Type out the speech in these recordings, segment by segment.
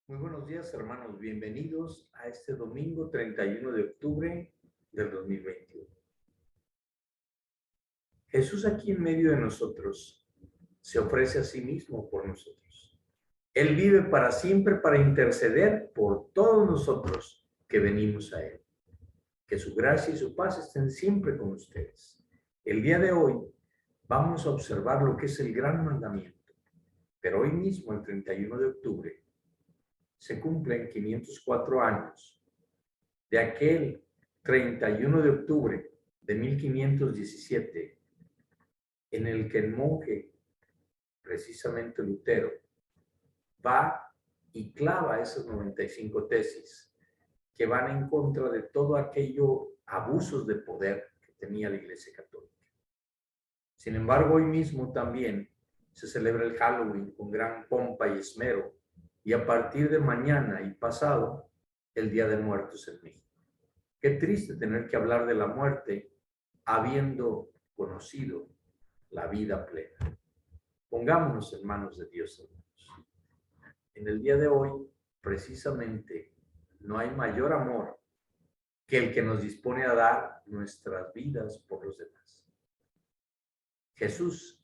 Muy buenos días, hermanos. Bienvenidos a este domingo 31 de octubre del 2021. Jesús aquí en medio de nosotros se ofrece a sí mismo por nosotros. Él vive para siempre para interceder por todos nosotros que venimos a Él. Que su gracia y su paz estén siempre con ustedes. El día de hoy vamos a observar lo que es el gran mandamiento, pero hoy mismo, el 31 de octubre, se cumplen 504 años de aquel 31 de octubre de 1517, en el que el monje, precisamente Lutero, va y clava esas 95 tesis que van en contra de todo aquello abusos de poder que tenía la Iglesia Católica. Sin embargo, hoy mismo también se celebra el Halloween con gran pompa y esmero, y a partir de mañana y pasado, el Día de Muertos en México. Qué triste tener que hablar de la muerte habiendo conocido la vida plena. Pongámonos en manos de Dios, hermanos. En el día de hoy, precisamente, no hay mayor amor que el que nos dispone a dar nuestras vidas por los demás. Jesús,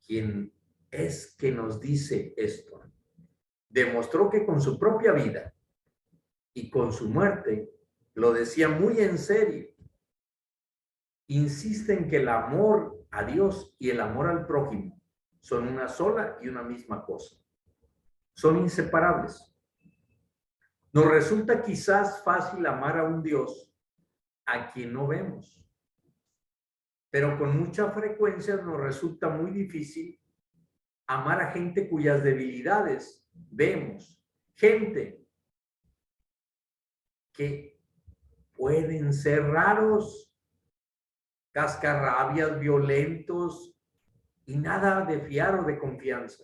quien es que nos dice esto, demostró que con su propia vida y con su muerte, lo decía muy en serio. Insiste en que el amor a Dios y el amor al prójimo son una sola y una misma cosa. Son inseparables. Nos resulta quizás fácil amar a un Dios a quien no vemos, pero con mucha frecuencia nos resulta muy difícil amar a gente cuyas debilidades vemos, gente que pueden ser raros, cascarrabias, violentos y nada de fiar o de confianza.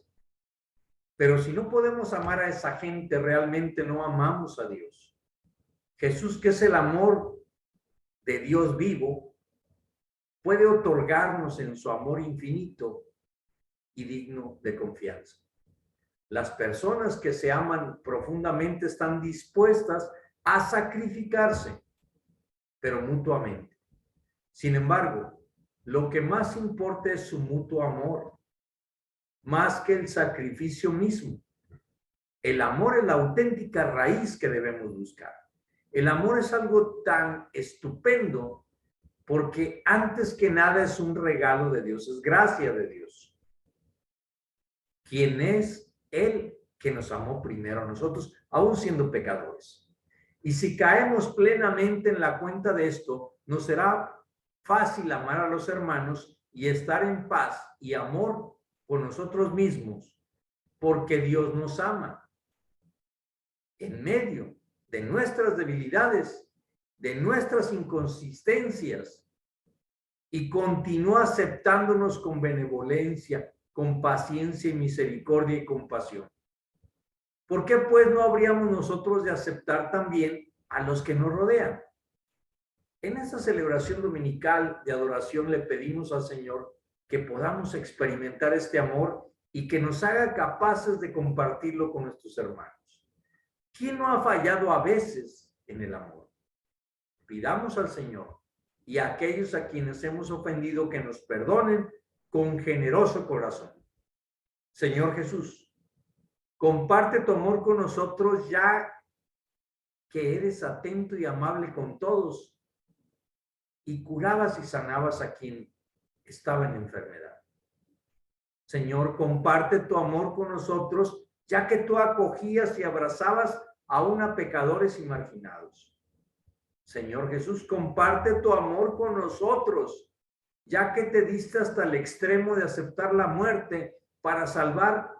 Pero si no podemos amar a esa gente, realmente no amamos a Dios. Jesús, que es el amor de Dios vivo, puede otorgarnos en su amor infinito y digno de confianza. Las personas que se aman profundamente están dispuestas a sacrificarse, pero mutuamente. Sin embargo, lo que más importa es su mutuo amor, más que el sacrificio mismo. El amor es la auténtica raíz que debemos buscar. El amor es algo tan estupendo porque antes que nada es un regalo de Dios, es gracia de Dios. Quien es Él que nos amó primero a nosotros, aún siendo pecadores. Y si caemos plenamente en la cuenta de esto, nos será fácil amar a los hermanos y estar en paz y amor con nosotros mismos, porque Dios nos ama. En medio de nuestras debilidades, de nuestras inconsistencias, y continúa aceptándonos con benevolencia, con paciencia y misericordia y compasión. ¿Por qué pues no habríamos nosotros de aceptar también a los que nos rodean? En esta celebración dominical de adoración le pedimos al Señor que podamos experimentar este amor y que nos haga capaces de compartirlo con nuestros hermanos. ¿Quién no ha fallado a veces en el amor? Pidamos al Señor y a aquellos a quienes hemos ofendido que nos perdonen con generoso corazón. Señor Jesús, comparte tu amor con nosotros ya que eres atento y amable con todos y curabas y sanabas a quien estaba en enfermedad. Señor, comparte tu amor con nosotros ya que tú acogías y abrazabas aún a pecadores y marginados. Señor Jesús, comparte tu amor con nosotros, ya que te diste hasta el extremo de aceptar la muerte para salvar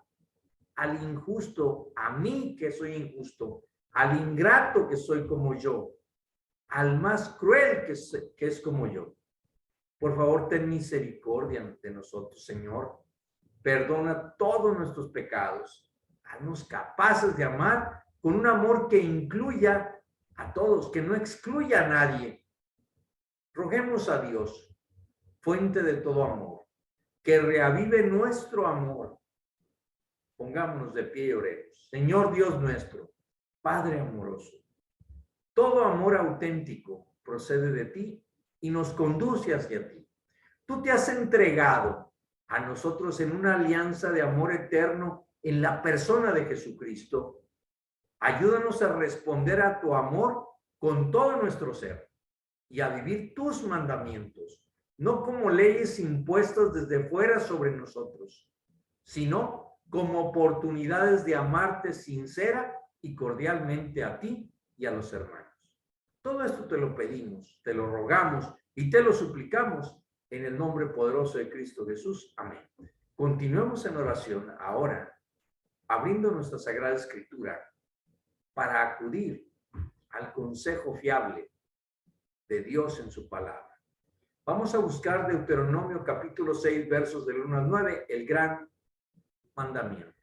al injusto, a mí que soy injusto, al ingrato que soy como yo, al más cruel que es como yo. Por favor, ten misericordia de nosotros, Señor. Perdona todos nuestros pecados. Haznos capaces de amar con un amor que incluya a todos, que no excluya a nadie. Roguemos a Dios, fuente de todo amor, que reavive nuestro amor Pongámonos de pie y oremos. Señor Dios nuestro, Padre amoroso, todo amor auténtico procede de ti y nos conduce hacia ti. Tú te has entregado a nosotros en una alianza de amor eterno en la persona de Jesucristo. Ayúdanos a responder a tu amor con todo nuestro ser y a vivir tus mandamientos, no como leyes impuestas desde fuera sobre nosotros, sino como oportunidades de amarte sincera y cordialmente a ti y a los hermanos. Todo esto te lo pedimos, te lo rogamos y te lo suplicamos en el nombre poderoso de Cristo Jesús. Amén. Continuemos en oración ahora, abriendo nuestra Sagrada Escritura para acudir al consejo fiable de Dios en su palabra. Vamos a buscar Deuteronomio capítulo 6, versos del 1 al 9, el gran mandamiento.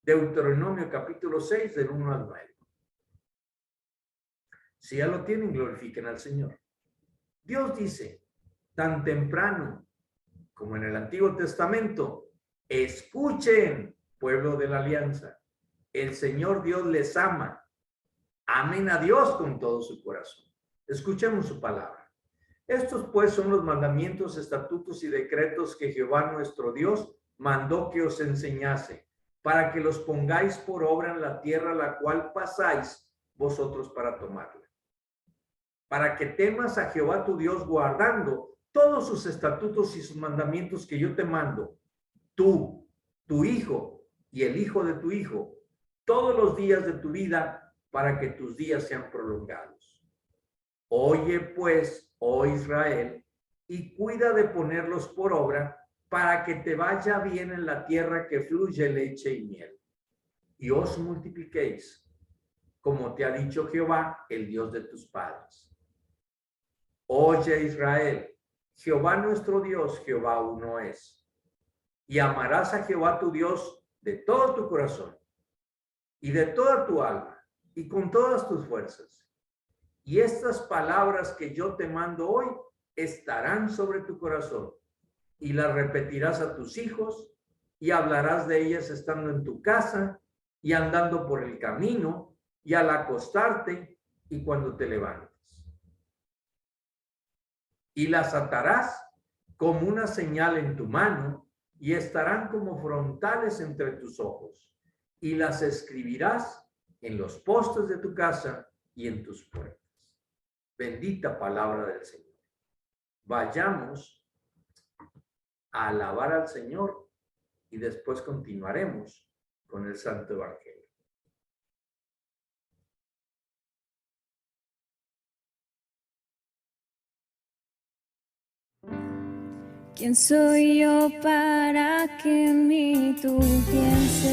Deuteronomio capítulo 6, del 1 al 9. Si ya lo tienen, glorifiquen al Señor. Dios dice, tan temprano como en el Antiguo Testamento, escuchen, pueblo de la alianza, el Señor Dios les ama. Amen a Dios con todo su corazón. Escuchemos su palabra. Estos pues son los mandamientos, estatutos y decretos que Jehová nuestro Dios mandó que os enseñase, para que los pongáis por obra en la tierra a la cual pasáis vosotros para tomarla. Para que temas a Jehová tu Dios guardando todos sus estatutos y sus mandamientos que yo te mando, tú, tu hijo y el hijo de tu hijo, todos los días de tu vida, para que tus días sean prolongados. Oye pues, oh Israel, y cuida de ponerlos por obra, para que te vaya bien en la tierra que fluye leche y miel, y os multipliquéis, como te ha dicho Jehová, el Dios de tus padres. Oye Israel, Jehová nuestro Dios, Jehová uno es. Y amarás a Jehová tu Dios de todo tu corazón, y de toda tu alma, y con todas tus fuerzas. Y estas palabras que yo te mando hoy estarán sobre tu corazón, y las repetirás a tus hijos, y hablarás de ellas estando en tu casa, y andando por el camino, y al acostarte, y cuando te levantes. Y las atarás como una señal en tu mano, y estarán como frontales entre tus ojos, y las escribirás en los postes de tu casa y en tus puertas. Bendita palabra del Señor. Vayamos a alabar al Señor y después continuaremos con el Santo Evangelio. ¿Quién soy yo para que en mí tú pienses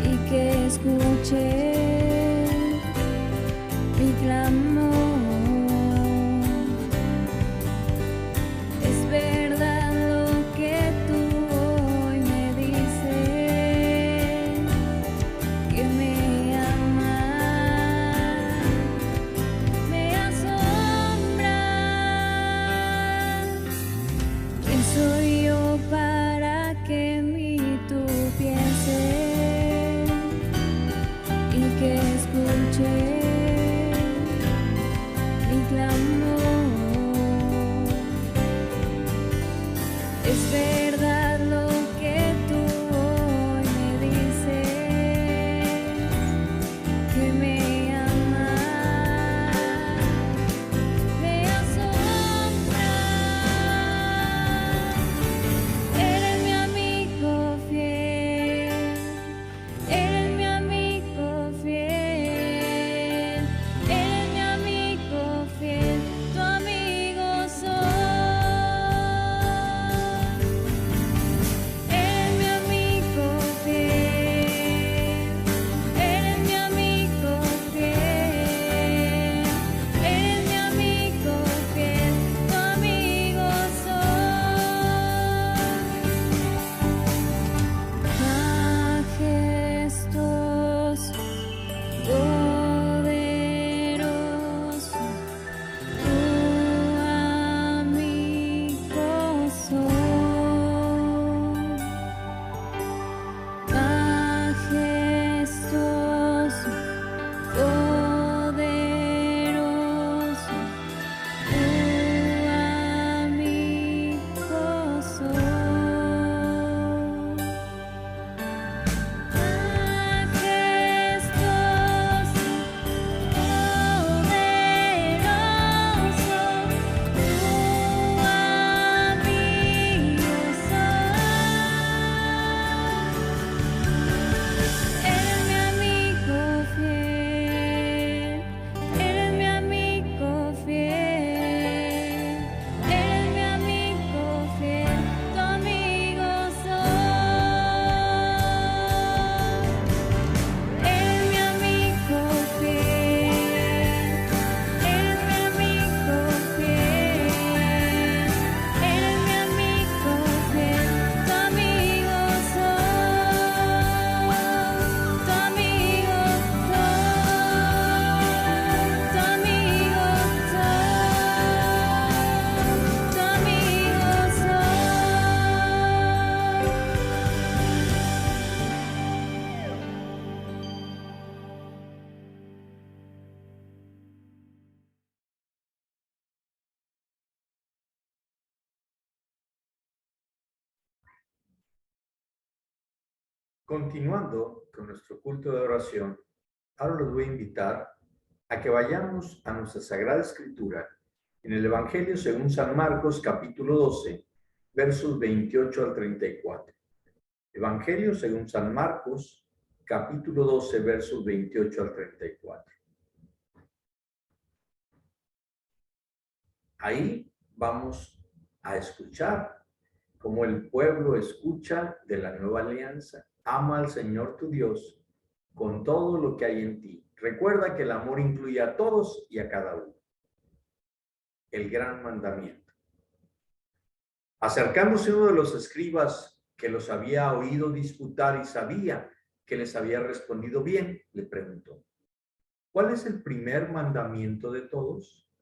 y que escuches mi clamor? Es verdad lo que tú hoy me dices, que me amas, me asombra. ¿Quién soy yo para que en mí tú pienses y que escuches mi clamor? Es verdad lo que tú hoy me dices, que me amas, me asombra. Eres mi amigo fiel, eres mi amigo fiel, eres mi amigo fiel, tu amigo soy. Continuando con nuestro culto de oración, ahora los voy a invitar a que vayamos a nuestra Sagrada Escritura en el Evangelio según San Marcos, capítulo 12, versos 28 al 34. Evangelio según San Marcos, capítulo 12, versos 28 al 34. Ahí vamos a escuchar como el pueblo escucha de la nueva alianza. Ama al Señor tu Dios con todo lo que hay en ti. Recuerda que el amor incluye a todos y a cada uno. El gran mandamiento. Acercándose uno de los escribas que los había oído disputar y sabía que les había respondido bien, le preguntó: ¿cuál es el primer mandamiento de todos?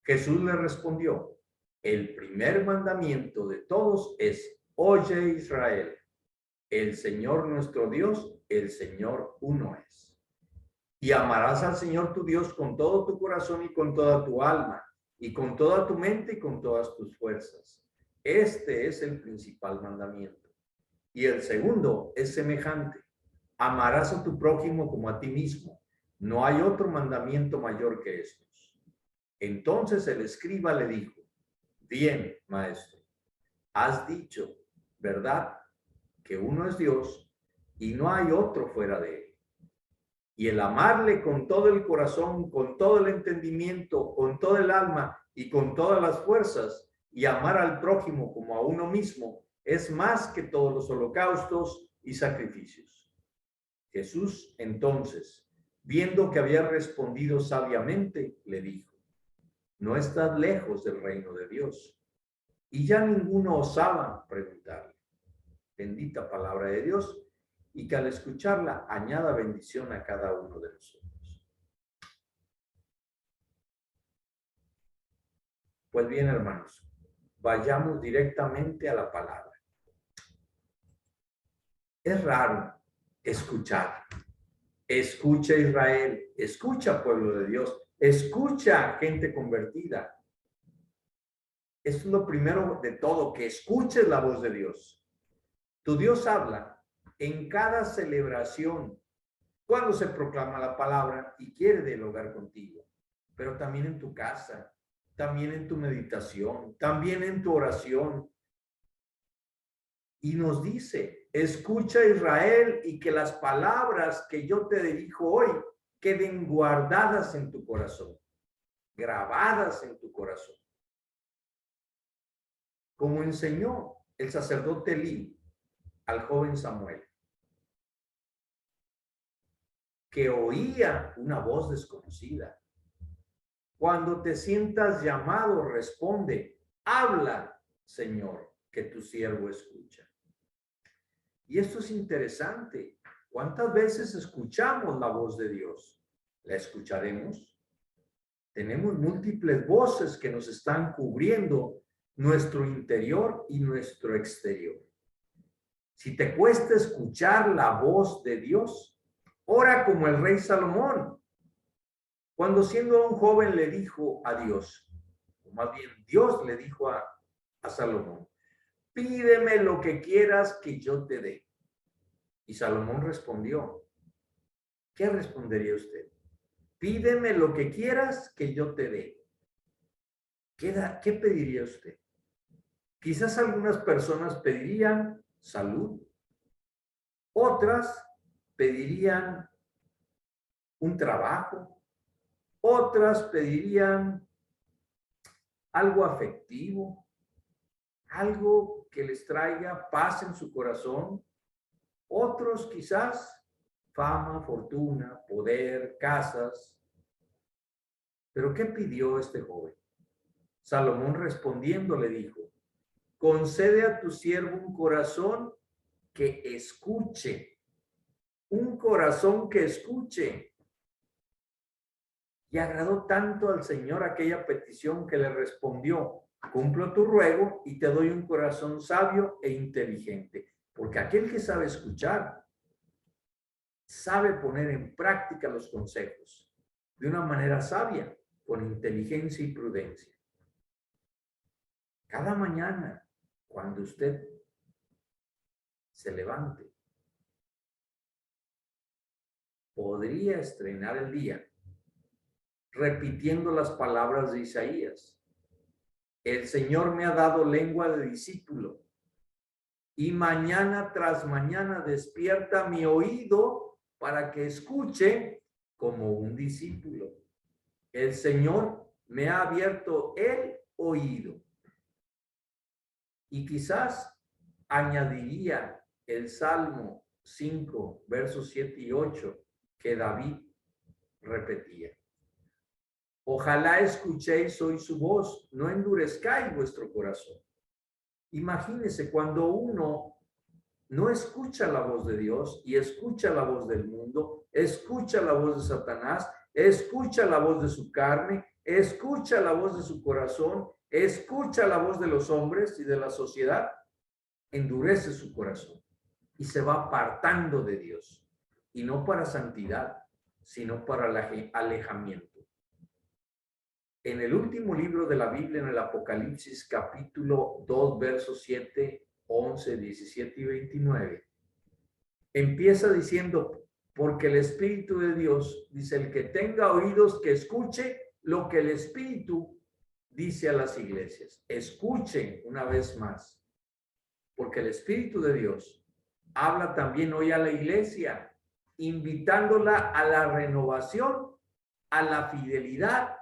Jesús le respondió: el primer mandamiento de todos es: oye, Israel, el Señor nuestro Dios, el Señor uno es. Y amarás al Señor tu Dios con todo tu corazón y con toda tu alma, y con toda tu mente y con todas tus fuerzas. Este es el principal mandamiento. Y el segundo es semejante: amarás a tu prójimo como a ti mismo. No hay otro mandamiento mayor que estos. Entonces el escriba le dijo: bien, maestro, has dicho, ¿verdad?, que uno es Dios y no hay otro fuera de él. Y el amarle con todo el corazón, con todo el entendimiento, con todo el alma y con todas las fuerzas, y amar al prójimo como a uno mismo, es más que todos los holocaustos y sacrificios. Jesús entonces, viendo que había respondido sabiamente, le dijo: no estás lejos del reino de Dios. Y ya ninguno osaba preguntarle. Bendita palabra de Dios, y que al escucharla añada bendición a cada uno de nosotros. Pues bien, hermanos, vayamos directamente a la palabra. Es raro escuchar. Escucha, Israel, escucha, pueblo de Dios, escucha, gente convertida. Esto es lo primero de todo, que escuches la voz de Dios. Tu Dios habla en cada celebración, cuando se proclama la palabra y quiere dialogar contigo, pero también en tu casa, también en tu meditación, también en tu oración. Y nos dice: escucha, Israel, y que las palabras que yo te dirijo hoy queden guardadas en tu corazón, grabadas en tu corazón. Como enseñó el sacerdote Elí al joven Samuel, que oía una voz desconocida. Cuando te sientas llamado, responde: habla, Señor, que tu siervo escucha. Y esto es interesante. ¿Cuántas veces escuchamos la voz de Dios? ¿La escucharemos? Tenemos múltiples voces que nos están cubriendo nuestro interior y nuestro exterior. Si te cuesta escuchar la voz de Dios, ora como el rey Salomón, cuando siendo un joven le dijo a Dios, o más bien Dios le dijo a Salomón: pídeme lo que quieras que yo te dé. Y Salomón respondió: ¿qué respondería usted? Pídeme lo que quieras que yo te dé. ¿Qué pediría usted? Quizás algunas personas pedirían salud, otras pedirían un trabajo, otras pedirían algo afectivo, algo que les traiga paz en su corazón. Otros quizás fama, fortuna, poder, casas. ¿Pero qué pidió este joven? Salomón respondiendo le dijo: concede a tu siervo un corazón que escuche. Un corazón que escuche. Y agradó tanto al Señor aquella petición que le respondió: cumplo tu ruego y te doy un corazón sabio e inteligente. Porque aquel que sabe escuchar, sabe poner en práctica los consejos de una manera sabia, con inteligencia y prudencia. Cada mañana, cuando usted se levante, podría estrenar el día repitiendo las palabras de Isaías. El Señor me ha dado lengua de discípulo y mañana tras mañana despierta mi oído para que escuche como un discípulo. El Señor me ha abierto el oído. Y quizás añadiría el Salmo 5, versos 7 y 8, que David repetía. Ojalá escuchéis hoy su voz, no endurezcáis vuestro corazón. Imagínense cuando uno no escucha la voz de Dios y escucha la voz del mundo, escucha la voz de Satanás, escucha la voz de su carne, escucha la voz de su corazón, escucha la voz de los hombres y de la sociedad, endurece su corazón y se va apartando de Dios. Y no para santidad, sino para el alejamiento. En el último libro de la Biblia, en el Apocalipsis, capítulo 2, versos 7, 11, 17 y 29, empieza diciendo, porque el Espíritu de Dios, dice, el que tenga oídos que escuche lo que el Espíritu dice a las iglesias. Escuchen una vez más, porque el Espíritu de Dios habla también hoy a la iglesia, invitándola a la renovación, a la fidelidad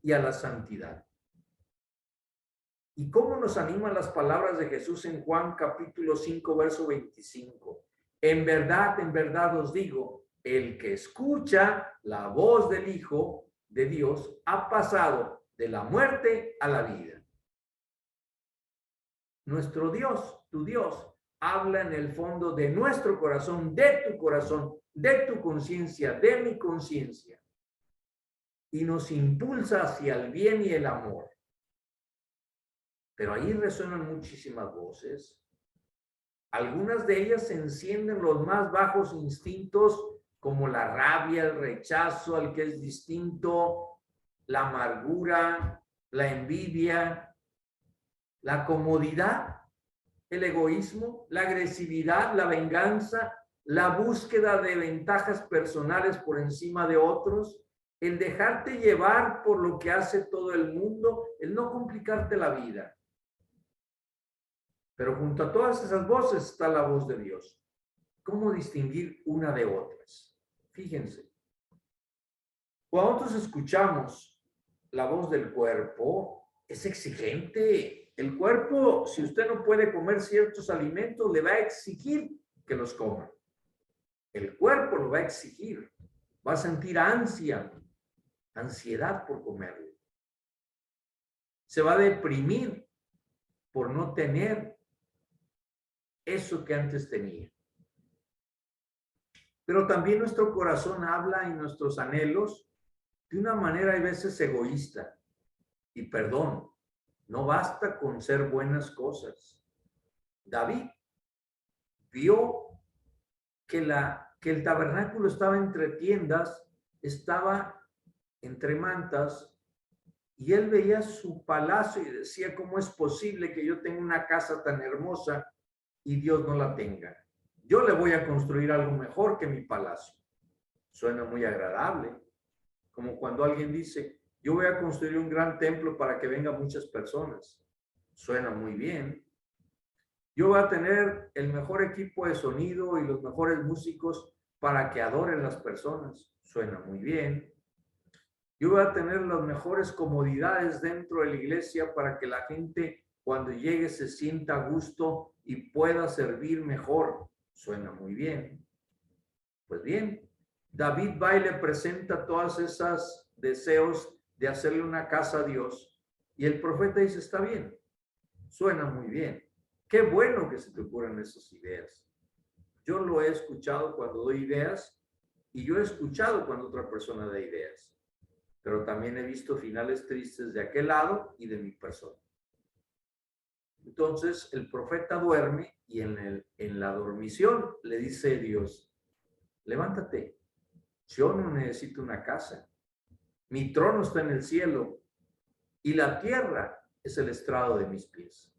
y a la santidad. ¿Y cómo nos animan las palabras de Jesús en Juan capítulo 5, verso 25? En verdad os digo, el que escucha la voz del Hijo de Dios ha pasado de la muerte a la vida. Nuestro Dios, tu Dios, habla en el fondo de nuestro corazón, de tu corazón, de tu conciencia, de mi conciencia. Y nos impulsa hacia el bien y el amor. Pero ahí resuenan muchísimas voces. Algunas de ellas encienden los más bajos instintos, como la rabia, el rechazo al que es distinto, la amargura, la envidia, la comodidad, el egoísmo, la agresividad, la venganza, la búsqueda de ventajas personales por encima de otros, el dejarte llevar por lo que hace todo el mundo, el no complicarte la vida. Pero junto a todas esas voces está la voz de Dios. ¿Cómo distinguir una de otras? Fíjense. Cuando nosotros escuchamos la voz del cuerpo, es exigente. El cuerpo, si usted no puede comer ciertos alimentos, le va a exigir que los coma. El cuerpo lo va a exigir. Va a sentir ansiedad por comerlo. Se va a deprimir por no tener eso que antes tenía. Pero también nuestro corazón habla en nuestros anhelos de una manera a veces egoísta. Y perdón, no basta con ser buenas cosas. David vio que el tabernáculo estaba entre tiendas, estaba entre mantas, y él veía su palacio y decía, ¿cómo es posible que yo tenga una casa tan hermosa y Dios no la tenga? Yo le voy a construir algo mejor que mi palacio. Suena muy agradable, como cuando alguien dice, yo voy a construir un gran templo para que vengan muchas personas. Suena muy bien. Yo voy a tener el mejor equipo de sonido y los mejores músicos para que adoren las personas. Suena muy bien. Yo voy a tener las mejores comodidades dentro de la iglesia para que la gente cuando llegue se sienta a gusto y pueda servir mejor. Suena muy bien. Pues bien, David va y le presenta todas esas deseos de hacerle una casa a Dios. Y el profeta dice, está bien, suena muy bien. Qué bueno que se te ocurran esas ideas. Yo lo he escuchado cuando doy ideas y yo he escuchado cuando otra persona da ideas. Pero también he visto finales tristes de aquel lado y de mi persona. Entonces el profeta duerme y en la dormición le dice Dios, levántate, yo no necesito una casa, mi trono está en el cielo y la tierra es el estrado de mis pies.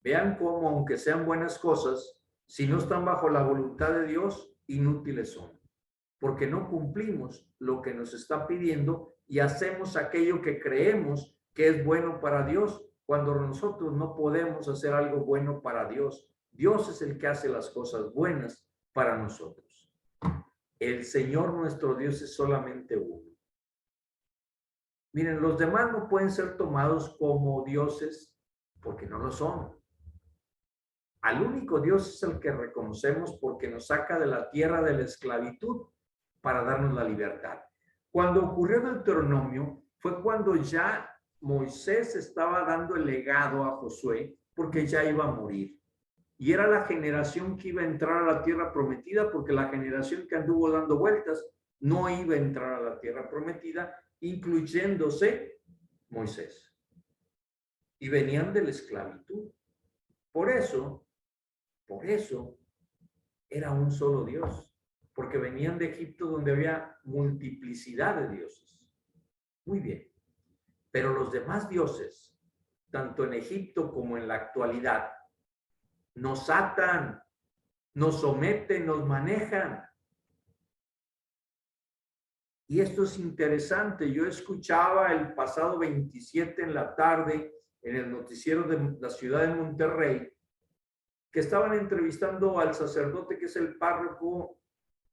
Vean cómo, aunque sean buenas cosas, si no están bajo la voluntad de Dios, inútiles son. porque no cumplimos lo que nos está pidiendo y hacemos aquello que creemos que es bueno para Dios, cuando nosotros no podemos hacer algo bueno para Dios. Dios es el que hace las cosas buenas para nosotros. El Señor nuestro Dios es solamente uno. Miren, los demás no pueden ser tomados como dioses porque no lo son. Al único Dios es el que reconocemos porque nos saca de la tierra de la esclavitud para darnos la libertad. Cuando ocurrió Deuteronomio fue cuando ya Moisés estaba dando el legado a Josué porque ya iba a morir. Y era la generación que iba a entrar a la tierra prometida, porque la generación que anduvo dando vueltas no iba a entrar a la tierra prometida, incluyéndose Moisés. Y venían de la esclavitud. Por eso, era un solo Dios, porque venían de Egipto donde había multiplicidad de dioses. Muy bien. Pero los demás dioses, tanto en Egipto como en la actualidad, nos atan, nos someten, nos manejan. Y esto es interesante. Yo escuchaba el pasado 27 en la tarde en el noticiero de la ciudad de Monterrey que estaban entrevistando al sacerdote que es el párroco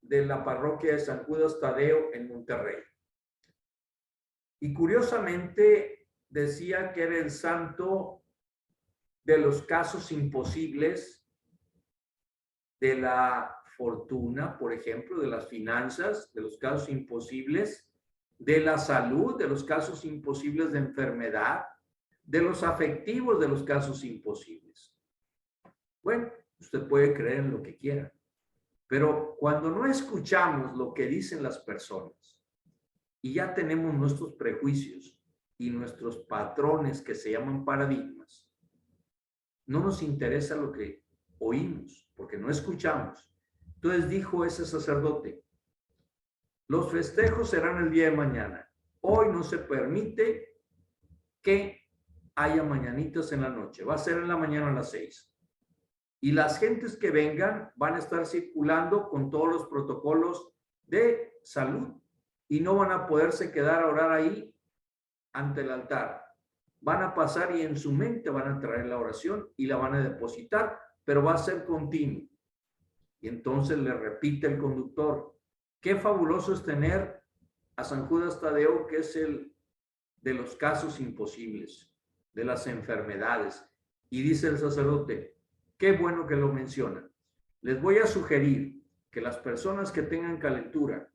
de la parroquia de San Judas Tadeo en Monterrey. Y curiosamente decía que era el santo de los casos imposibles, de la fortuna, por ejemplo, de las finanzas, de los casos imposibles, de la salud, de los casos imposibles de enfermedad, de los afectivos, de los casos imposibles. Bueno, usted puede creer en lo que quiera, pero cuando no escuchamos lo que dicen las personas y ya tenemos nuestros prejuicios y nuestros patrones que se llaman paradigmas, no nos interesa lo que oímos porque no escuchamos. Entonces dijo ese sacerdote, los festejos serán el día de mañana. Hoy no se permite que haya mañanitas en la noche. Va a ser en la mañana a las 6. Y las gentes que vengan van a estar circulando con todos los protocolos de salud y no van a poderse quedar a orar ahí ante el altar. Van a pasar y en su mente van a traer la oración y la van a depositar, pero va a ser continuo. Y entonces le repite el conductor, qué fabuloso es tener a San Judas Tadeo, que es el de los casos imposibles, de las enfermedades. Y dice el sacerdote, qué bueno que lo menciona. Les voy a sugerir que las personas que tengan calentura,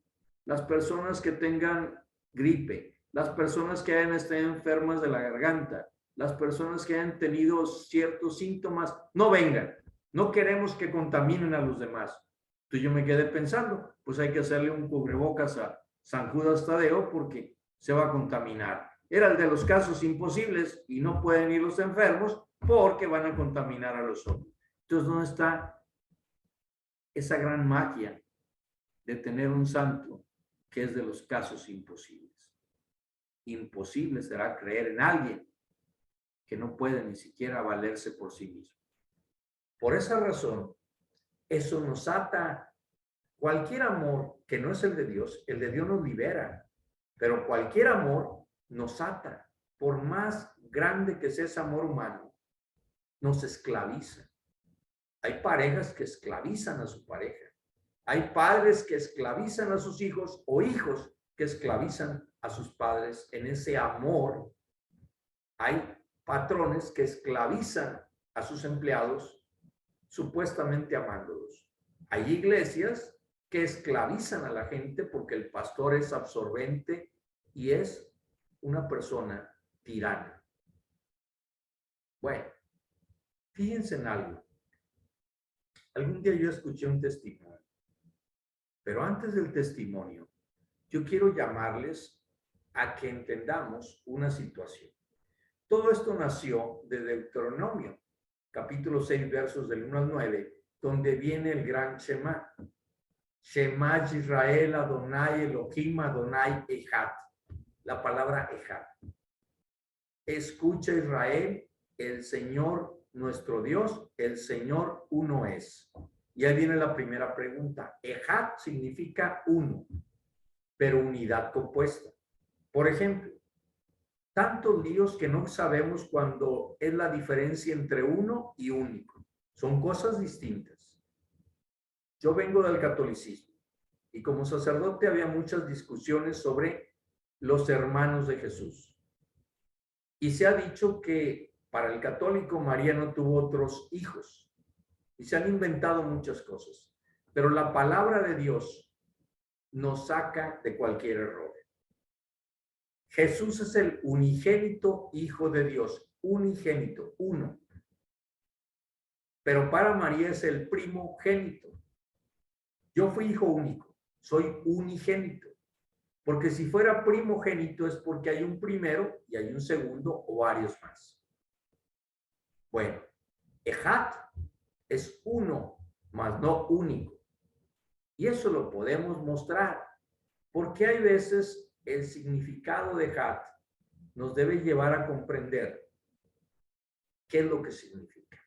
las personas que tengan gripe, las personas que hayan estado enfermas de la garganta, las personas que hayan tenido ciertos síntomas, no vengan. No queremos que contaminen a los demás. Entonces yo me quedé pensando, pues hay que hacerle un cubrebocas a San Judas Tadeo porque se va a contaminar. Era el de los casos imposibles y no pueden ir los enfermos porque van a contaminar a los otros. Entonces, ¿dónde está esa gran magia de tener un santo que es de los casos imposibles? Imposible será creer en alguien que no puede ni siquiera valerse por sí mismo. Por esa razón, eso nos ata. Cualquier amor que no es el de Dios nos libera, pero cualquier amor nos ata. Por más grande que sea ese amor humano, nos esclaviza. Hay parejas que esclavizan a su pareja. Hay padres que esclavizan a sus hijos o hijos que esclavizan a sus padres en ese amor. Hay patrones que esclavizan a sus empleados supuestamente amándolos. Hay iglesias que esclavizan a la gente porque el pastor es absorbente y es una persona tirana. Bueno, fíjense en algo. Algún día yo escuché un testimonio, pero antes del testimonio, yo quiero llamarles a que entendamos una situación. Todo esto nació de Deuteronomio, capítulo 6, versos del 1 al 9, donde viene el gran Shema. Shema Israel, Adonai Elohim, Adonai Echad. La palabra Echad. Escucha Israel, el Señor nuestro Dios, el Señor uno es. Y ahí viene la primera pregunta. Ejad significa uno, pero unidad compuesta. Por ejemplo, tantos líos que no sabemos cuándo es la diferencia entre uno y único. Son cosas distintas. Yo vengo del catolicismo y como sacerdote había muchas discusiones sobre los hermanos de Jesús. Y se ha dicho que para el católico María no tuvo otros hijos. Y se han inventado muchas cosas. Pero la palabra de Dios nos saca de cualquier error. Jesús es el unigénito Hijo de Dios, unigénito, uno. Pero para María es el primogénito. Yo fui hijo único, soy unigénito. Porque si fuera primogénito es porque hay un primero y hay un segundo o varios más. Bueno, Ejad es uno, más no único. Y eso lo podemos mostrar, porque hay veces el significado de Ejad nos debe llevar a comprender qué es lo que significa.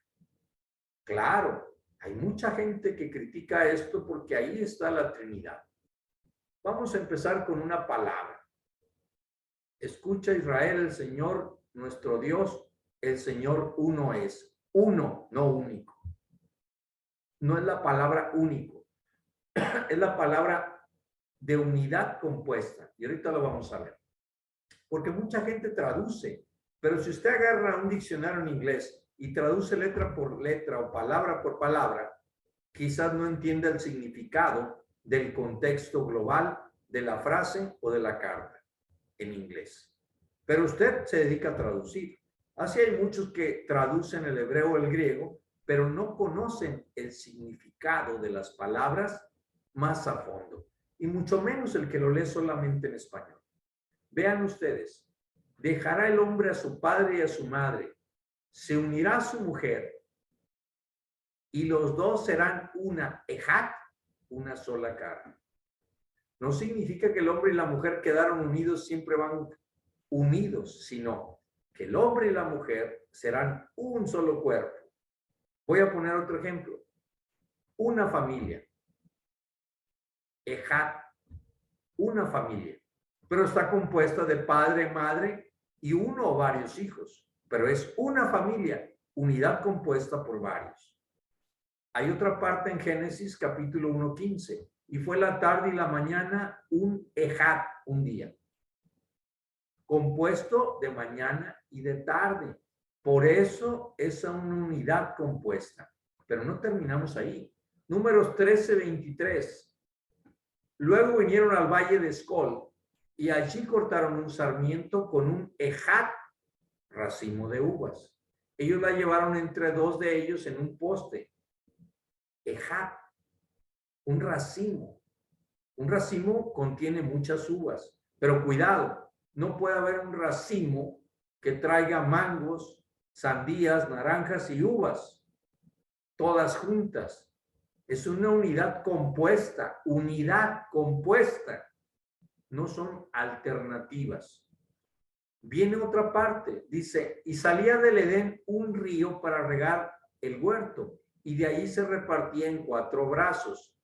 Claro, hay mucha gente que critica esto porque ahí está la Trinidad. Vamos a empezar con una palabra. Escucha Israel, el Señor, nuestro Dios, el Señor uno es. Uno, no único. No es la palabra único. Es la palabra de unidad compuesta. Y ahorita lo vamos a ver. Porque mucha gente traduce. Pero si usted agarra un diccionario en inglés y traduce letra por letra o palabra por palabra, quizás no entienda el significado del contexto global de la frase o de la carta en inglés. Pero usted se dedica a traducir. Así hay muchos que traducen el hebreo o el griego, pero no conocen el significado de las palabras más a fondo, y mucho menos el que lo lee solamente en español. Vean ustedes, dejará el hombre a su padre y a su madre, se unirá a su mujer, y los dos serán una, ejad, una sola carne. No significa que el hombre y la mujer quedaron unidos, siempre van unidos, sino que el hombre y la mujer serán un solo cuerpo. Voy a poner otro ejemplo. Una familia. Ejad, una familia. Pero está compuesta de padre, madre y uno o varios hijos. Pero es una familia, unidad compuesta por varios. Hay otra parte en Génesis capítulo 1:15. Y fue la tarde y la mañana un ejad, un día. Compuesto de mañana y de tarde. Por eso es una unidad compuesta. Pero no terminamos ahí. Números 13:23. Luego vinieron al valle de Escol y allí cortaron un sarmiento con un ejad, racimo de uvas. Ellos la llevaron entre dos de ellos en un poste. Ejad, un racimo. Un racimo contiene muchas uvas, pero cuidado, no puede haber un racimo que traiga mangos, sandías, naranjas y uvas, todas juntas. Es una unidad compuesta, no son alternativas. Viene otra parte, dice, y salía del Edén un río para regar el huerto, y de ahí se repartía en 4 brazos.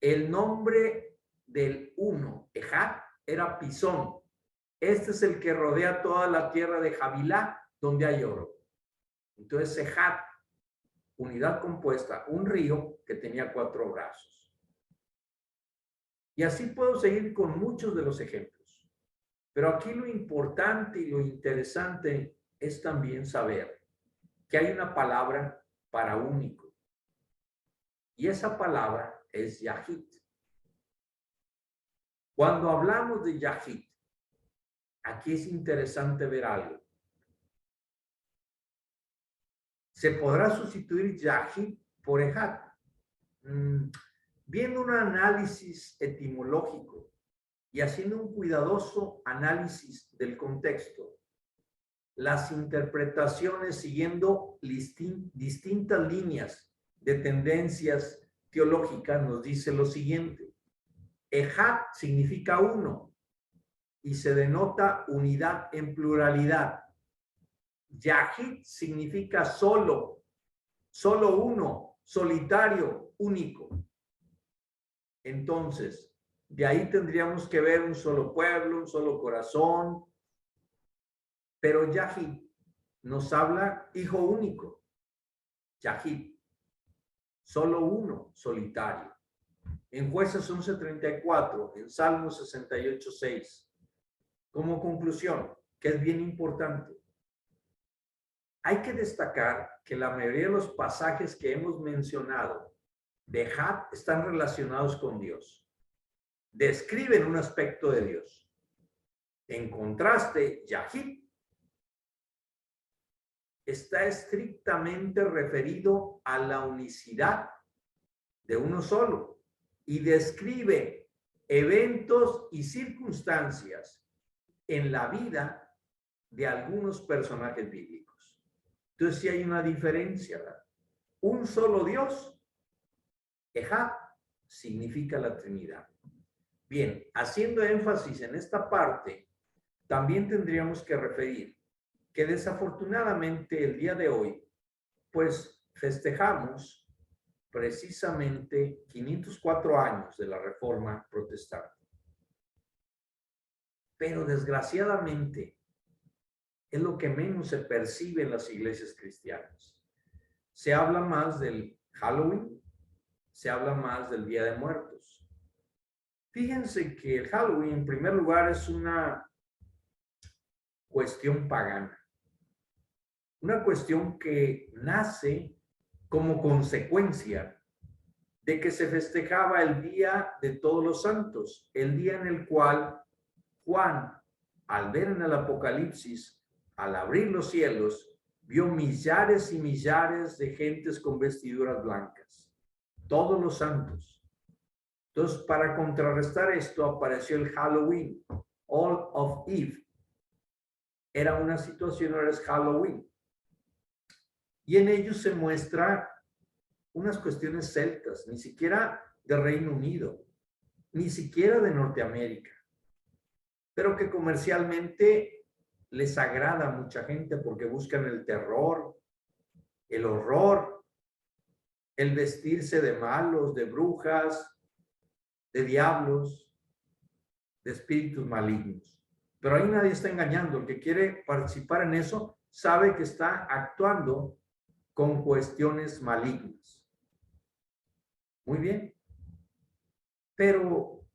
El nombre del uno, Ejad, era Pisón. Este es el que rodea toda la tierra de Javilá, donde hay oro. Entonces, Ejad, unidad compuesta, un río que tenía 4 brazos. Y así puedo seguir con muchos de los ejemplos. Pero aquí lo importante y lo interesante es también saber que hay una palabra para único. Y esa palabra es Yahid. Cuando hablamos de Yahid, aquí es interesante ver algo. ¿Se podrá sustituir Yahid por Ejad? Viendo un análisis etimológico y haciendo un cuidadoso análisis del contexto, las interpretaciones siguiendo distintas líneas de tendencias teológicas nos dice lo siguiente. Ejad significa uno y se denota unidad en pluralidad. Yahid significa solo uno, solitario, único. Entonces, de ahí tendríamos que ver un solo pueblo, un solo corazón. Pero Yahid nos habla hijo único. Yahid, solo uno, solitario. En Jueces 11:34, en Salmo 68:6. Como conclusión, que es bien importante, hay que destacar que la mayoría de los pasajes que hemos mencionado de Had están relacionados con Dios. Describen un aspecto de Dios. En contraste, Yahid está estrictamente referido a la unicidad de uno solo y describe eventos y circunstancias en la vida de algunos personajes bíblicos. Entonces, sí hay una diferencia, ¿verdad? Un solo Dios, Ejad, significa la Trinidad. Bien, haciendo énfasis en esta parte, también tendríamos que referir que desafortunadamente el día de hoy, pues festejamos precisamente 504 años de la Reforma Protestante. Pero desgraciadamente es lo que menos se percibe en las iglesias cristianas. Se habla más del Halloween, se habla más del Día de Muertos. Fíjense que el Halloween, en primer lugar, es una cuestión pagana. Una cuestión que nace como consecuencia de que se festejaba el Día de Todos los Santos, el día en el cual Juan, al ver en el Apocalipsis, al abrir los cielos, vio millares y millares de gentes con vestiduras blancas, todos los santos. Entonces, para contrarrestar esto, apareció el Halloween, All of Eve. Era una situación, ahora es Halloween. Y en ellos se muestra unas cuestiones celtas, ni siquiera de Reino Unido, ni siquiera de Norteamérica, pero que comercialmente les agrada a mucha gente porque buscan el terror, el horror, el vestirse de malos, de brujas, de diablos, de espíritus malignos. Pero ahí nadie está engañando. El que quiere participar en eso sabe que está actuando con cuestiones malignas. Muy bien. Pero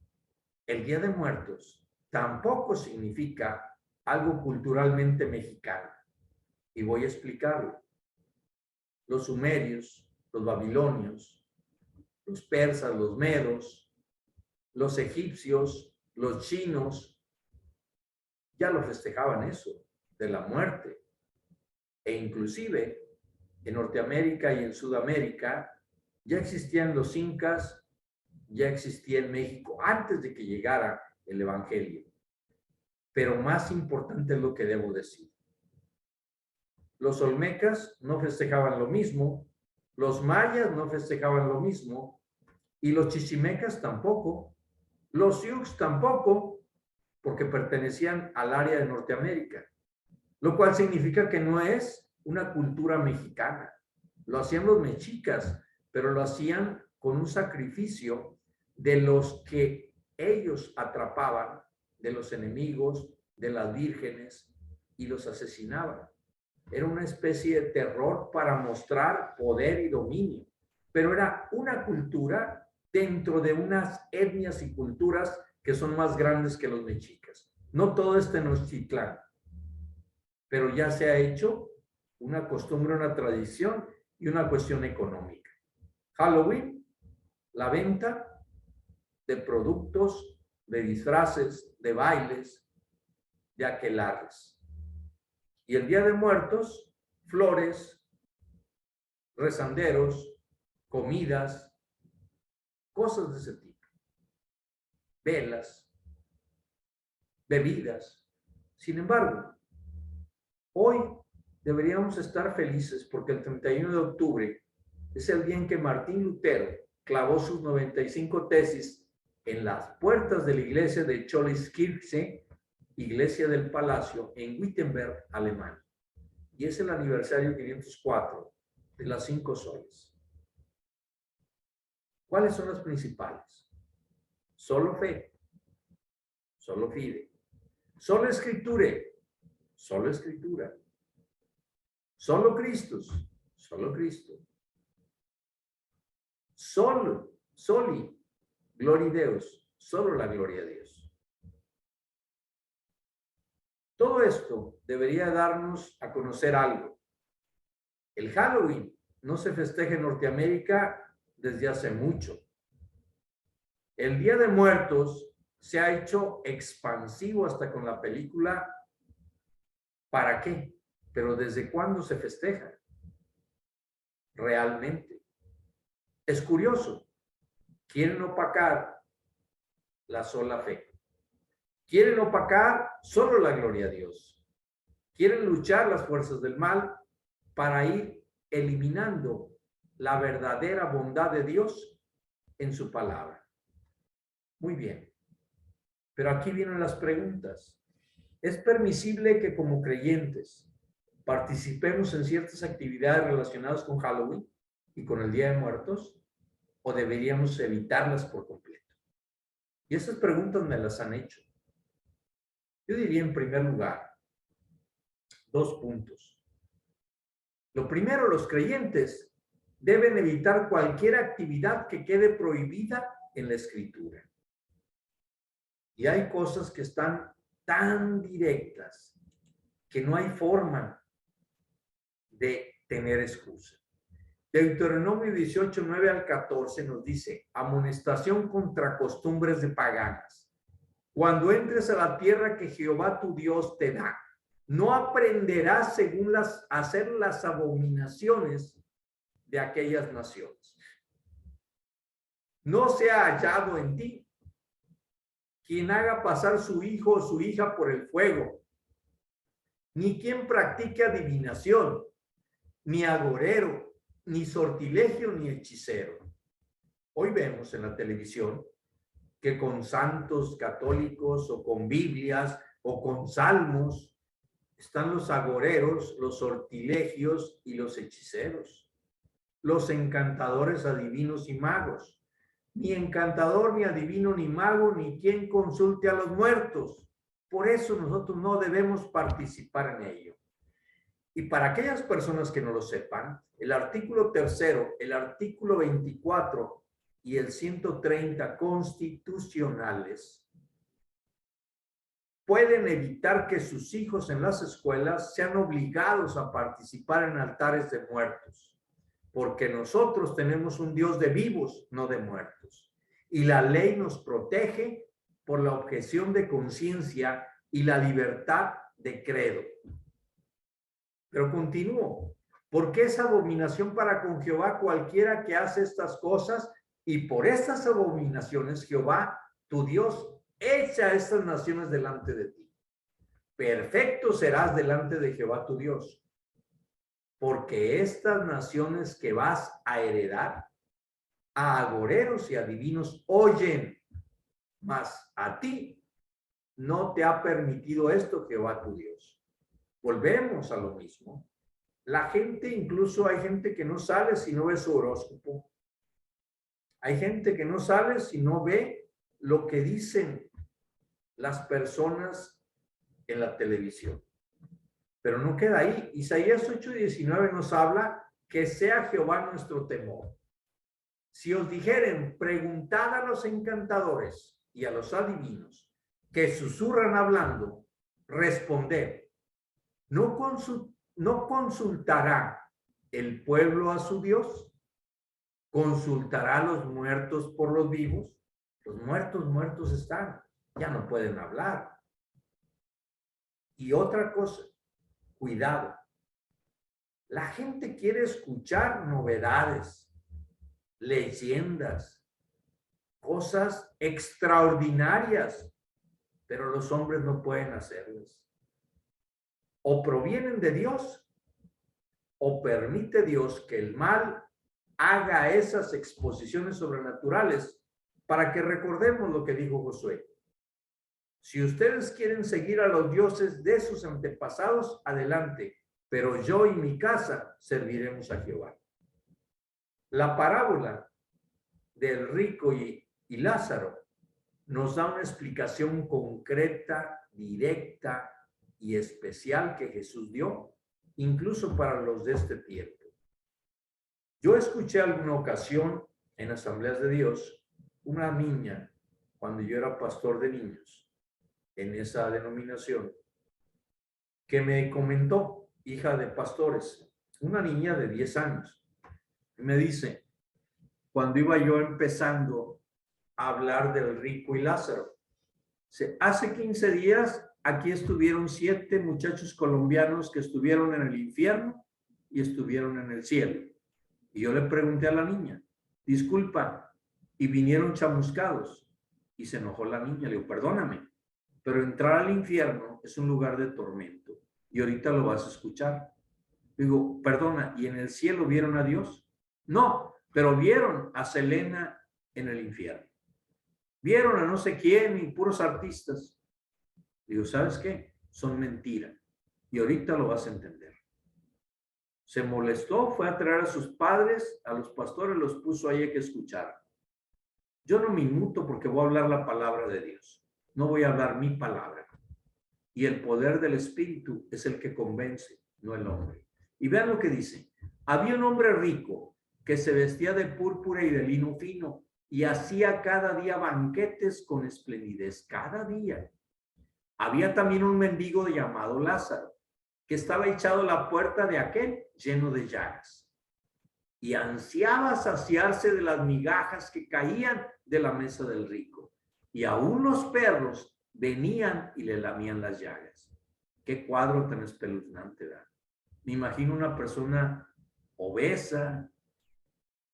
el Día de Muertos tampoco significa algo culturalmente mexicano. Y voy a explicarlo. Los sumerios, los babilonios, los persas, los medos, los egipcios, los chinos, ya lo festejaban eso, de la muerte. E inclusive en Norteamérica y en Sudamérica ya existían los incas, ya existía en México antes de que llegara el Evangelio. Pero más importante es lo que debo decir. Los olmecas no festejaban lo mismo, los mayas no festejaban lo mismo, y los chichimecas tampoco, los sioux tampoco, porque pertenecían al área de Norteamérica, lo cual significa que no es una cultura mexicana. Lo hacían los mexicas, pero lo hacían con un sacrificio de los que ellos atrapaban, de los enemigos, de las vírgenes, y los asesinaban. Era una especie de terror para mostrar poder y dominio, pero era una cultura dentro de unas etnias y culturas que son más grandes que los mexicas. No todo es Tenochtitlán, pero ya se ha hecho una costumbre, una tradición y una cuestión económica. Halloween, la venta de productos, de disfraces, de bailes, de aquelarres. Y el Día de Muertos, flores, rezanderos, comidas, cosas de ese tipo. Velas, bebidas. Sin embargo, hoy deberíamos estar felices porque el 31 de octubre es el día en que Martín Lutero clavó sus 95 tesis en las puertas de la iglesia de Choliskirche, iglesia del Palacio, en Wittenberg, Alemania. Y es el aniversario 504 de las 5 soles. ¿Cuáles son las principales? Solo fe, solo fide, solo escriture, solo escritura, solo Christus, solo Cristo, soli, gloria a Dios, solo la gloria a Dios. Todo esto debería darnos a conocer algo. El Halloween no se festeja en Norteamérica desde hace mucho. El Día de Muertos se ha hecho expansivo hasta con la película ¿Para qué? Pero ¿desde cuándo se festeja? Realmente. Es curioso. Quieren opacar la sola fe. Quieren opacar solo la gloria a Dios. Quieren luchar las fuerzas del mal para ir eliminando la verdadera bondad de Dios en su palabra. Muy bien. Pero aquí vienen las preguntas. ¿Es permisible que como creyentes participemos en ciertas actividades relacionadas con Halloween y con el Día de Muertos? ¿O deberíamos evitarlas por completo? Y esas preguntas me las han hecho. Yo diría en primer lugar, 2 puntos. Lo primero, los creyentes deben evitar cualquier actividad que quede prohibida en la Escritura. Y hay cosas que están tan directas que no hay forma de tener excusa. Deuteronomio 18, 9 al 14 nos dice, amonestación contra costumbres de paganas. Cuando entres a la tierra que Jehová tu Dios te da, no aprenderás según hacer las abominaciones de aquellas naciones. No se ha hallado en ti quien haga pasar su hijo o su hija por el fuego, ni quien practique adivinación, ni agorero, ni sortilegio, ni hechicero. Hoy vemos en la televisión que con santos católicos o con Biblias o con salmos están los agoreros, los sortilegios y los hechiceros, los encantadores, adivinos y magos. Ni encantador, ni adivino, ni mago, ni quien consulte a los muertos. Por eso nosotros no debemos participar en ello. Y para aquellas personas que no lo sepan, el artículo 3, el artículo 24 y el 130 constitucionales pueden evitar que sus hijos en las escuelas sean obligados a participar en altares de muertos. Porque nosotros tenemos un Dios de vivos, no de muertos. Y la ley nos protege por la objeción de conciencia y la libertad de credo. Pero continúo. Porque es abominación para con Jehová cualquiera que hace estas cosas, y por estas abominaciones Jehová, tu Dios, echa a estas naciones delante de ti. Perfecto serás delante de Jehová tu Dios. Porque estas naciones que vas a heredar, a agoreros y adivinos oyen, mas a ti no te ha permitido esto Jehová tu Dios. Volvemos a lo mismo. La gente, incluso hay gente que no sale si no ve su horóscopo. Hay gente que no sale si no ve lo que dicen las personas en la televisión. Pero no queda ahí. Isaías 8:19 nos habla que sea Jehová nuestro temor. Si os dijeren, preguntad a los encantadores y a los adivinos que susurran hablando, responded. ¿No consultará el pueblo a su Dios? ¿Consultará a los muertos por los vivos? Los muertos están, ya no pueden hablar. Y otra cosa, cuidado. La gente quiere escuchar novedades, leyendas, cosas extraordinarias, pero los hombres no pueden hacerlas. O provienen de Dios, o permite Dios que el mal haga esas exposiciones sobrenaturales para que recordemos lo que dijo Josué. Si ustedes quieren seguir a los dioses de sus antepasados, adelante, pero yo y mi casa serviremos a Jehová. La parábola del rico y Lázaro nos da una explicación concreta, directa y especial que Jesús dio, incluso para los de este tiempo. Yo escuché alguna ocasión en Asambleas de Dios una niña, cuando yo era pastor de niños en esa denominación, que me comentó, hija de pastores, una niña de 10 años, y me dice, cuando iba yo empezando a hablar del rico y Lázaro, hace 15 días aquí estuvieron 7 muchachos colombianos que estuvieron en el infierno y estuvieron en el cielo. Y yo le pregunté a la niña, disculpa, y vinieron chamuscados. Y se enojó la niña, le digo, perdóname, pero entrar al infierno es un lugar de tormento y ahorita lo vas a escuchar. Digo, perdona, ¿y en el cielo vieron a Dios? No, pero vieron a Selena en el infierno. Vieron a no sé quién y puros artistas. Digo, ¿sabes qué? Son mentira. Y ahorita lo vas a entender. Se molestó, fue a traer a sus padres, a los pastores, los puso ahí a que escucharan. Yo no me inmuto porque voy a hablar la palabra de Dios. No voy a hablar mi palabra. Y el poder del Espíritu es el que convence, no el hombre. Y vean lo que dice. Había un hombre rico que se vestía de púrpura y de lino fino y hacía cada día banquetes con esplendidez. Cada día. Había también un mendigo llamado Lázaro, que estaba echado a la puerta de aquel lleno de llagas. Y ansiaba saciarse de las migajas que caían de la mesa del rico. Y aún los perros venían y le lamían las llagas. Qué cuadro tan espeluznante, ¿verdad? Me imagino una persona obesa,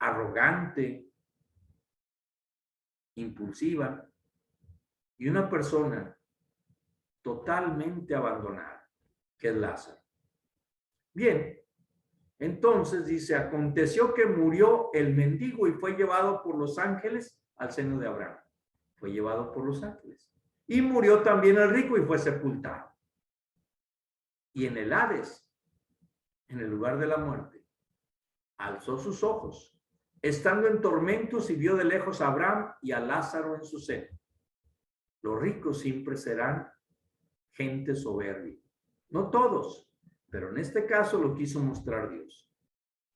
arrogante, impulsiva, y una persona totalmente abandonada, que es Lázaro. Bien, entonces dice, aconteció que murió el mendigo y fue llevado por los ángeles al seno de Abraham. Fue llevado por los ángeles. Y murió también el rico y fue sepultado. Y en el Hades, en el lugar de la muerte, alzó sus ojos, estando en tormentos, y vio de lejos a Abraham y a Lázaro en su seno. Los ricos siempre serán gente soberbia. No todos, pero en este caso lo quiso mostrar Dios.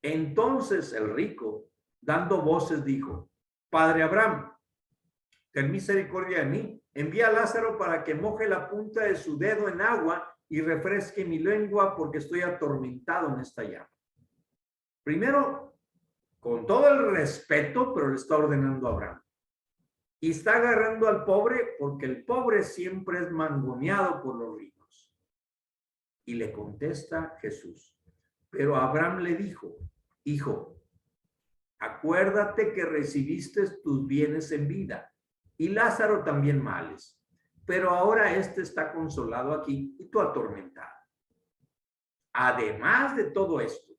Entonces el rico, dando voces, dijo, Padre Abraham, ten misericordia de mí, envía a Lázaro para que moje la punta de su dedo en agua y refresque mi lengua porque estoy atormentado en esta llama. Primero, con todo el respeto, pero le está ordenando a Abraham. Y está agarrando al pobre porque el pobre siempre es mangoneado por los ricos. Y le contesta Jesús. Pero Abraham le dijo, hijo, acuérdate que recibiste tus bienes en vida y Lázaro también males, pero ahora este está consolado aquí y tú atormentado. Además de todo esto,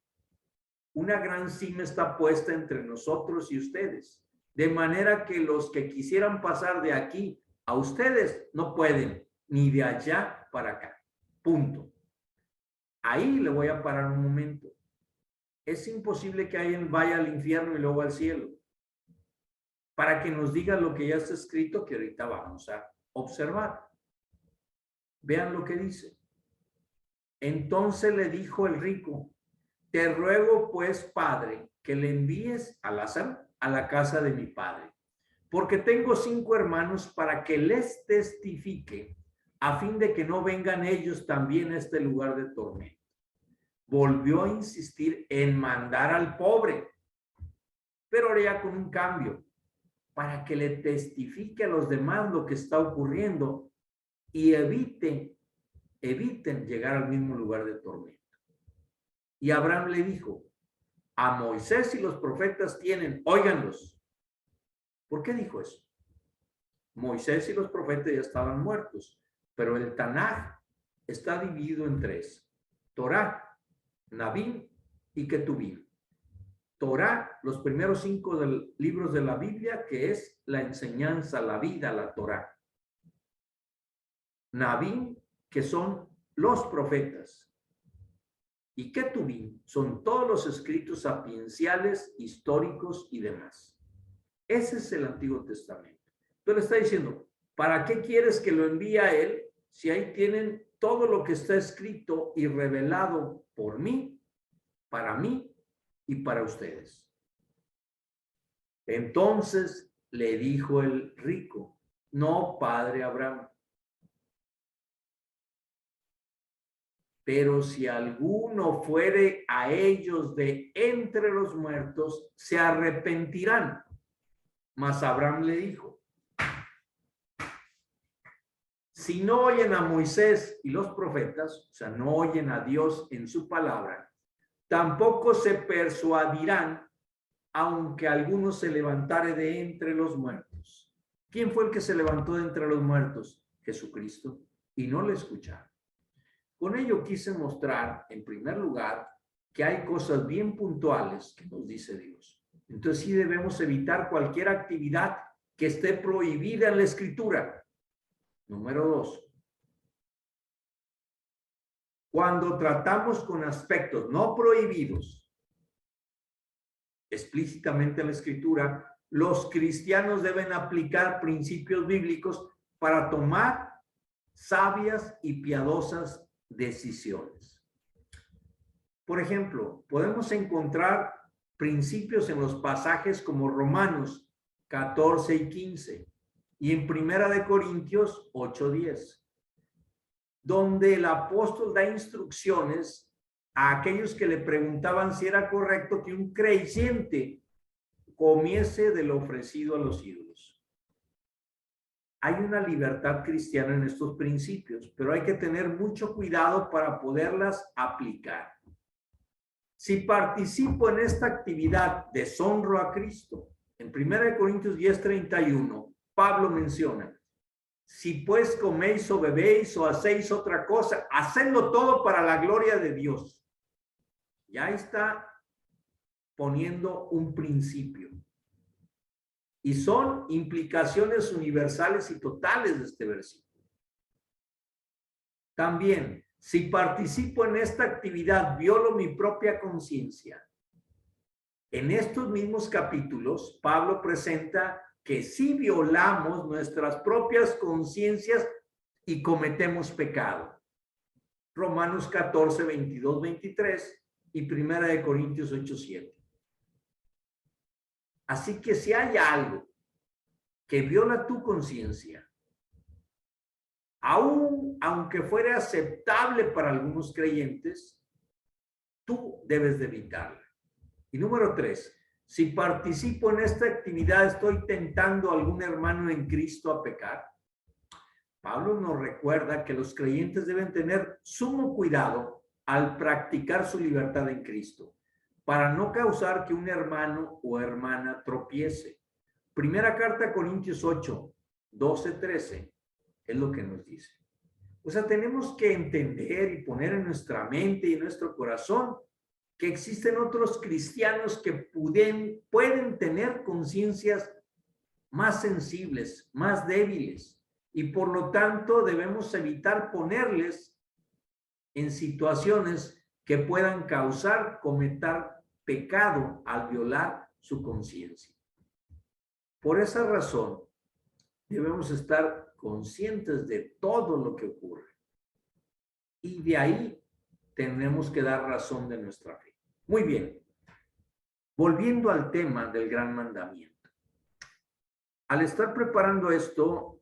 una gran cima está puesta entre nosotros y ustedes, de manera que los que quisieran pasar de aquí a ustedes no pueden, ni de allá para acá. Punto. Ahí le voy a parar un momento. Es imposible que alguien vaya al infierno y luego al cielo. Para que nos diga lo que ya está escrito, que ahorita vamos a observar. Vean lo que dice. Entonces le dijo el rico, te ruego pues, padre, que le envíes a Lázaro a la casa de mi padre, porque tengo 5 hermanos para que les testifique, a fin de que no vengan ellos también a este lugar de tormento. Volvió a insistir en mandar al pobre, pero ahora ya con un cambio, para que le testifique a los demás lo que está ocurriendo y eviten llegar al mismo lugar de tormento. Y Abraham le dijo, a Moisés y los profetas tienen, óiganlos. ¿Por qué dijo eso? Moisés y los profetas ya estaban muertos, pero el Tanaj está dividido en 3. Torá, Nabim y Ketubim. Torá, los primeros 5 libros de la Biblia, que es la enseñanza, la vida, la Torá. Nabim, que son los profetas. Y Ketubim son todos los escritos sapienciales, históricos y demás. Ese es el Antiguo Testamento. Entonces le está diciendo, ¿para qué quieres que lo envíe a él si ahí tienen todo lo que está escrito y revelado por mí, para mí y para ustedes? Entonces le dijo el rico, no, padre Abraham, pero si alguno fuere a ellos de entre los muertos, se arrepentirán. Mas Abraham le dijo, si no oyen a Moisés y los profetas, o sea, no oyen a Dios en su palabra, tampoco se persuadirán, aunque alguno se levantare de entre los muertos. ¿Quién fue el que se levantó de entre los muertos? Jesucristo. Y no le escucharon. Con ello quise mostrar, en primer lugar, que hay cosas bien puntuales que nos dice Dios. Entonces sí debemos evitar cualquier actividad que esté prohibida en la Escritura. Número 2. Cuando tratamos con aspectos no prohibidos explícitamente en la Escritura, los cristianos deben aplicar principios bíblicos para tomar sabias y piadosas decisiones. Por ejemplo, podemos encontrar principios en los pasajes como Romanos 14 y 15 y en Primera de Corintios 8:10, donde el apóstol da instrucciones a aquellos que le preguntaban si era correcto que un creyente comiese de lo ofrecido a los ídolos. Hay una libertad cristiana en estos principios, pero hay que tener mucho cuidado para poderlas aplicar. Si participo en esta actividad, deshonro a Cristo. En 1 Corintios 10:31, Pablo menciona, si pues coméis o bebéis o hacéis otra cosa, hacedlo todo para la gloria de Dios. Ya está poniendo un principio. Y son implicaciones universales y totales de este versículo. También, si participo en esta actividad, violo mi propia conciencia. En estos mismos capítulos, Pablo presenta que si violamos nuestras propias conciencias y cometemos pecado. Romanos 14, 22, 23 y 1 Corintios 8, 7. Así que si hay algo que viola tu conciencia, aún aunque fuera aceptable para algunos creyentes, tú debes de evitarla. Y número 3, si participo en esta actividad, ¿estoy tentando a algún hermano en Cristo a pecar? Pablo nos recuerda que los creyentes deben tener sumo cuidado al practicar su libertad en Cristo, para no causar que un hermano o hermana tropiece. Primera carta a Corintios 8, 12, 13 es lo que nos dice. O sea, tenemos que entender y poner en nuestra mente y en nuestro corazón que existen otros cristianos que pueden tener conciencias más sensibles, más débiles, y por lo tanto debemos evitar ponerles en situaciones que puedan causar cometer pecado al violar su conciencia. Por esa razón, debemos estar conscientes de todo lo que ocurre. Y de ahí tenemos que dar razón de nuestra fe. Muy bien. Volviendo al tema del gran mandamiento. Al estar preparando esto,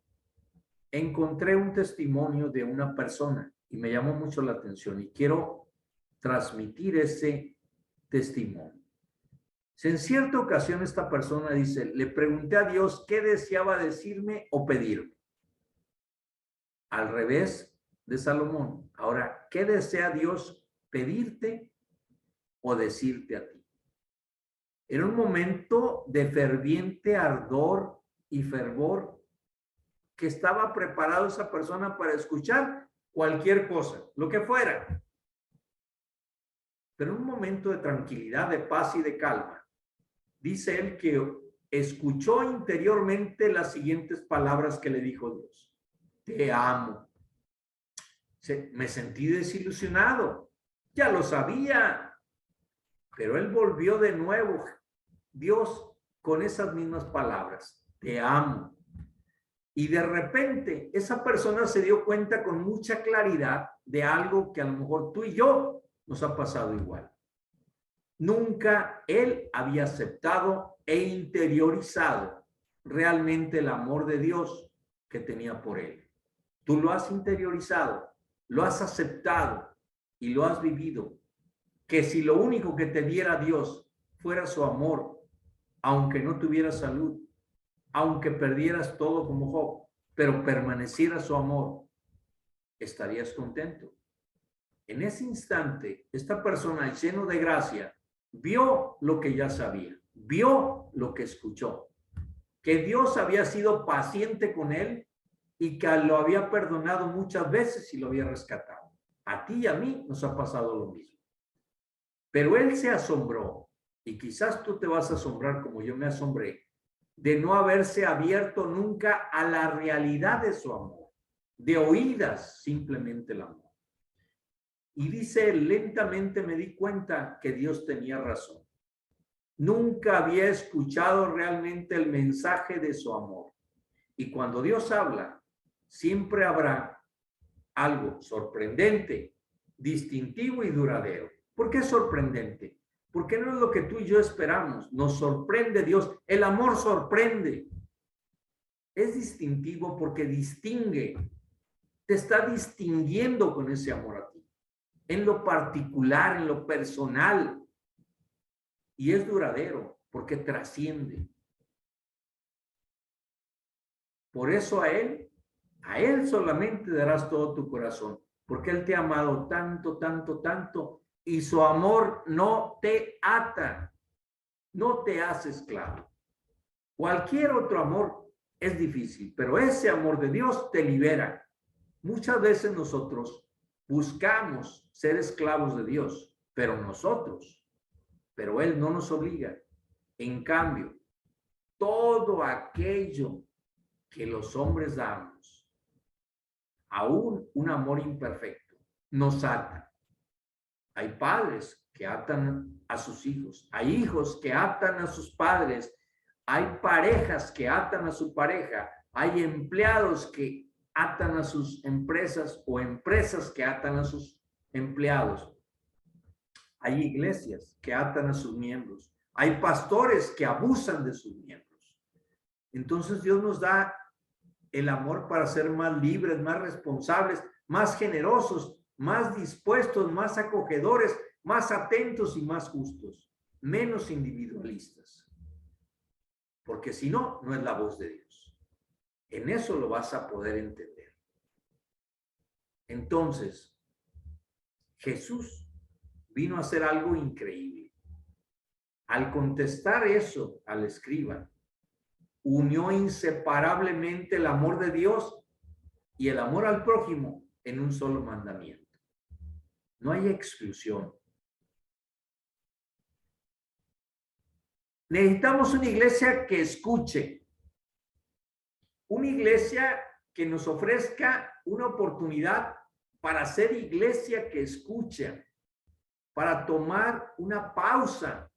encontré un testimonio de una persona y me llamó mucho la atención y quiero transmitir ese testimonio. En cierta ocasión esta persona dice, le pregunté a Dios qué deseaba decirme o pedirme. Al revés de Salomón. Ahora, ¿qué desea Dios pedirte o decirte a ti? Era un momento de ferviente ardor y fervor que estaba preparado esa persona para escuchar cualquier cosa, lo que fuera. Pero en un momento de tranquilidad, de paz y de calma, dice él que escuchó interiormente las siguientes palabras que le dijo Dios. Te amo. Me sentí desilusionado. Ya lo sabía. Pero él volvió de nuevo. Dios, con esas mismas palabras, te amo. Y de repente esa persona se dio cuenta con mucha claridad de algo que a lo mejor tú y yo nos ha pasado igual. Nunca él había aceptado e interiorizado realmente el amor de Dios que tenía por él. Tú lo has interiorizado, lo has aceptado y lo has vivido. Que si lo único que te diera Dios fuera su amor, aunque no tuvieras salud, aunque perdieras todo como Job, pero permaneciera su amor, estarías contento. En ese instante, esta persona lleno de gracia vio lo que ya sabía, vio lo que escuchó, que Dios había sido paciente con él y que lo había perdonado muchas veces y lo había rescatado. A ti y a mí nos ha pasado lo mismo. Pero él se asombró, y quizás tú te vas a asombrar como yo me asombré, de no haberse abierto nunca a la realidad de su amor, de oídas simplemente el amor. Y dice, lentamente me di cuenta que Dios tenía razón. Nunca había escuchado realmente el mensaje de su amor. Y cuando Dios habla, siempre habrá algo sorprendente, distintivo y duradero. ¿Por qué es sorprendente? Porque no es lo que tú y yo esperamos. Nos sorprende Dios. El amor sorprende. Es distintivo porque distingue. Te está distinguiendo con ese amor a ti. En lo particular, en lo personal. Y es duradero porque trasciende. Por eso a Él solamente darás todo tu corazón. Porque Él te ha amado tanto, tanto, tanto. Y su amor no te ata, no te hace esclavo. Cualquier otro amor es difícil, pero ese amor de Dios te libera. Muchas veces nosotros buscamos ser esclavos de Dios, pero Él no nos obliga. En cambio, todo aquello que los hombres damos, aún un amor imperfecto, nos ata. Hay padres que atan a sus hijos, hay hijos que atan a sus padres, hay parejas que atan a su pareja, hay empleados que atan a sus empresas o empresas que atan a sus empleados. Hay iglesias que atan a sus miembros, hay pastores que abusan de sus miembros. Entonces Dios nos da el amor para ser más libres, más responsables, más generosos, más dispuestos, más acogedores, más atentos y más justos, menos individualistas. Porque si no, no es la voz de Dios. En eso lo vas a poder entender. Entonces, Jesús vino a hacer algo increíble. Al contestar eso al escriba, unió inseparablemente el amor de Dios y el amor al prójimo en un solo mandamiento. No hay exclusión. Necesitamos una iglesia que escuche, una iglesia que nos ofrezca una oportunidad para ser iglesia que escucha, para tomar una pausa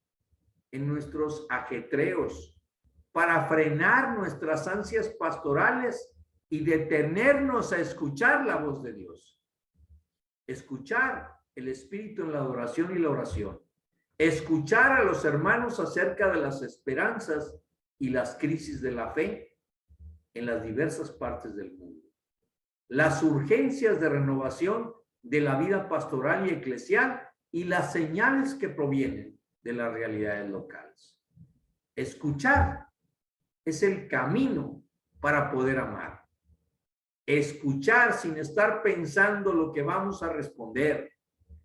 en nuestros ajetreos, para frenar nuestras ansias pastorales y detenernos a escuchar la voz de Dios. Escuchar el Espíritu en la adoración y la oración. Escuchar a los hermanos acerca de las esperanzas y las crisis de la fe en las diversas partes del mundo. Las urgencias de renovación de la vida pastoral y eclesial y las señales que provienen de las realidades locales. Escuchar es el camino para poder amar. Escuchar sin estar pensando lo que vamos a responder.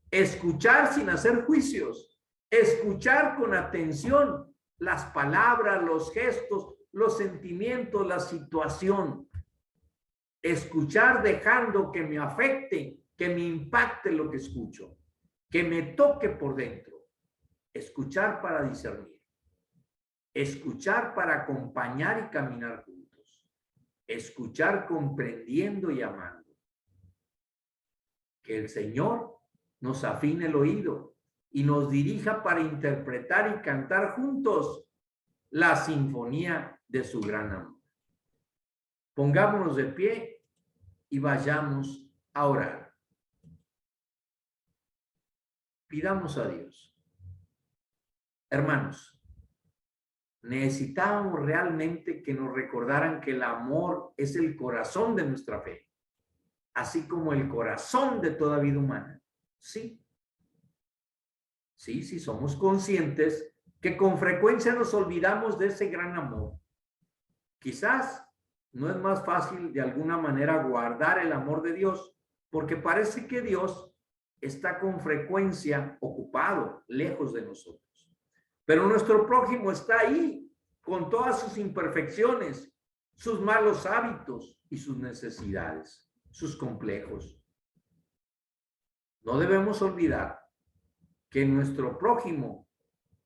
Escuchar sin hacer juicios. Escuchar con atención las palabras, los gestos, los sentimientos, la situación. Escuchar dejando que me afecte, que me impacte lo que escucho, que me toque por dentro. Escuchar para discernir. Escuchar para acompañar y caminar juntos. Escuchar comprendiendo y amando. Que el Señor nos afine el oído y nos dirija para interpretar y cantar juntos la sinfonía de su gran amor. Pongámonos de pie y vayamos a orar. Pidamos a Dios. Hermanos, necesitábamos realmente que nos recordaran que el amor es el corazón de nuestra fe, así como el corazón de toda vida humana. Sí, somos conscientes que con frecuencia nos olvidamos de ese gran amor. Quizás no es más fácil de alguna manera guardar el amor de Dios, porque parece que Dios está con frecuencia ocupado, lejos de nosotros. Pero nuestro prójimo está ahí, con todas sus imperfecciones, sus malos hábitos y sus necesidades, sus complejos. No debemos olvidar que nuestro prójimo,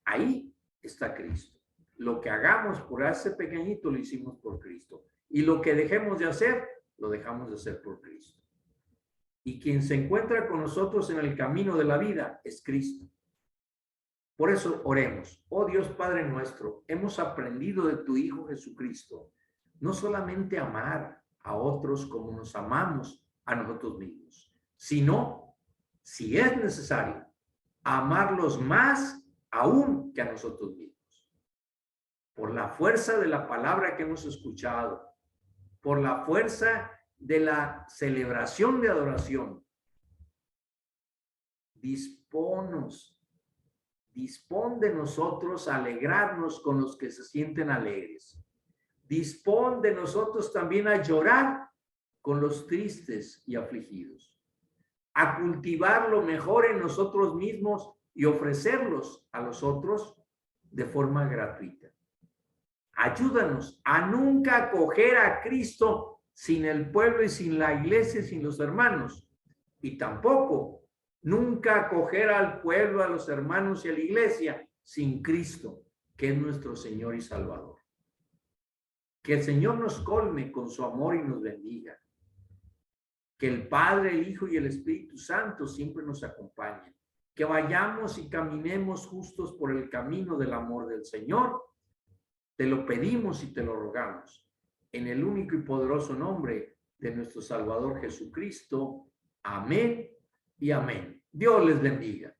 ahí está Cristo. Lo que hagamos por ese pequeñito lo hicimos por Cristo. Y lo que dejemos de hacer, lo dejamos de hacer por Cristo. Y quien se encuentra con nosotros en el camino de la vida es Cristo. Por eso oremos. Oh Dios Padre nuestro, hemos aprendido de tu Hijo Jesucristo, no solamente amar a otros como nos amamos a nosotros mismos, sino, si es necesario, amarlos más aún que a nosotros mismos. Por la fuerza de la palabra que hemos escuchado, por la fuerza de la celebración de adoración, dispón de nosotros a alegrarnos con los que se sienten alegres. Dispón de nosotros también a llorar con los tristes y afligidos, a cultivar lo mejor en nosotros mismos y ofrecerlos a los otros de forma gratuita. Ayúdanos a nunca acoger a Cristo sin el pueblo y sin la iglesia y sin los hermanos, y tampoco nunca acoger al pueblo, a los hermanos y a la iglesia sin Cristo, que es nuestro Señor y Salvador. Que el Señor nos colme con su amor y nos bendiga. Que el Padre, el Hijo y el Espíritu Santo siempre nos acompañen. Que vayamos y caminemos justos por el camino del amor del Señor. Te lo pedimos y te lo rogamos. En el único y poderoso nombre de nuestro Salvador Jesucristo. Amén y amén. Dios les bendiga.